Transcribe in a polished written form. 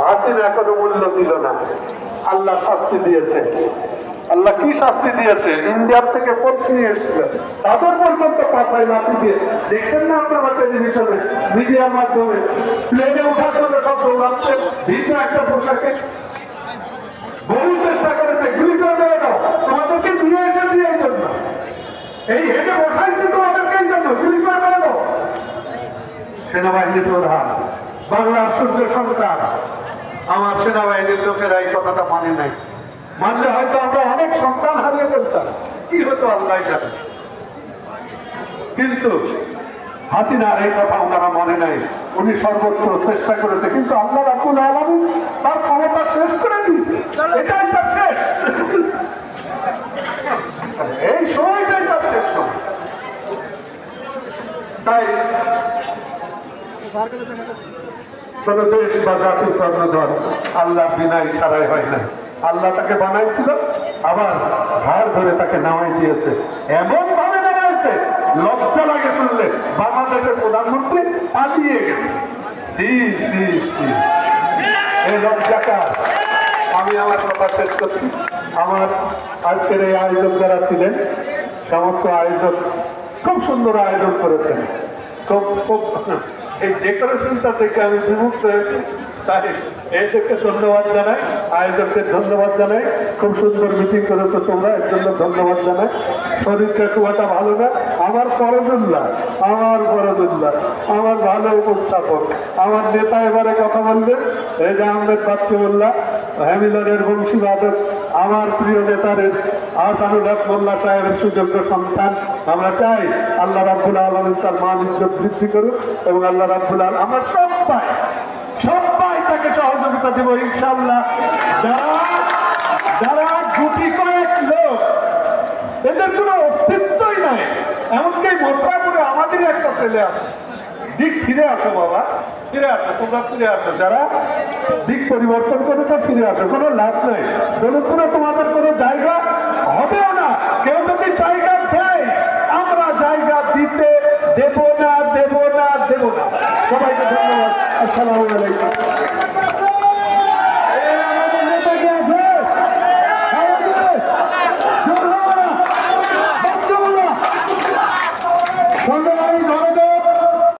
হাসিনা এখনো মূল্য দিল না। আল্লাহ শাস্তি দিয়েছে। আল্লাহ কি শাস্তি দিয়েছে? ইন্ডিয়ার থেকে ফোর্স নিয়ে এসেছিল, তাদের পর্যন্ত পাশায় লাঠি দিয়ে, দেখছেন না আপনারা টেলিভিশনে মিডিয়ার মাধ্যমে, প্লেনে ওঠার জন্য সব দৌড়াচ্ছে ভিন্ন একটা পোশাকে। বহু চেষ্টা করেছে, গুলি করে দেওয়া দাও, তোমাদেরকে দিয়ে এসেছি এই জন্য, এই হেঁটে বসাইছি তোমাদেরকে এই জন্য, গুলি করে দেওয়া দাও। সেনাবাহিনী প্রধান, বাংলার সূর্য সন্তান, আমার সেনাবাহিনীর লোকেরা এই কথাটা মানে নাই। মানলে হয়তো আমরা অনেক সন্তান হারিয়ে ফেলতাম, কি হতো আল্লাহ জানে। কিন্তু হাসিনার এই কথা ওনারা মনে নাই। উনি সর্বোচ্চ চেষ্টা করেছে, কিন্তু আল্লাহ রাব্বুল আলামিন তার ক্ষমতা শেষ করে দিয়েছে। এটাই তার শেষ, এই সময়টাই তার শেষ সময়। তাই কোন দেশ বা জাতির কর্ণধর আল্লাহ বিনা ইশারায় হয় না। আল্লাহ তাকে বানাইছিল, আবার ঘাড় ধরে তাকে নামাই দিয়েছে, এমন ভাবে নামাইছে লজ্জা লাগে শুনলে। বাংলাদেশের প্রধানমন্ত্রী পালিয়ে গেছে। এই লজ্জাটা। আমি আমার কথা শেষ করছি। আমার আজকের এই আয়োজক যারা ছিলেন, সমস্ত আয়োজক খুব সুন্দর আয়োজন করেছেন। খুব এই ডেকোরেশনটা থেকে আমি বিমুক্ত হয়েছি। তাই এদেরকে ধন্যবাদ জানাই, আয়োজকদের ধন্যবাদ জানাই। খুব সুন্দর মিটিং করেছো তোমরা, এর জন্য ধন্যবাদ জানাই। শরীরটা খুব একটা ভালো না। আমার ফরজুল্লাহ, আমার ভালো উপস্থাপক, আমার নেতা এবারে কথা বললেন এই যে আহমেদ বাচ্চুল্লাহ, হ্যামিলনের বংশীবাদক, আমার প্রিয় নেতারের আহসানুল হক মোল্লা সাহেবের সুযোগ্য সন্তান। আমরা চাই আল্লাহ রাব্বুল আলামিন তার মান ইজ্জত বৃদ্ধি করুক, এবং আল্লাহ রাব্বুল আলামিন আমরা সবাই তাকে সহযোগিতা দেব ইনশাআল্লাহ। যারা গুটি কয়েক লোক, এদের কোনো অস্তিত্বই নাই। এমনকি মোটরাপুরে আমাদেরই একটা ছেলে আছে, দিক ফিরে আসো বাবা, ফিরে আসো, তোমরা ফিরে আসো। যারা দিক পরিবর্তন করেছে ফিরে আসো, কোনো লাভ নেই। দৌলতপুরে তোমাদের কোনো জায়গা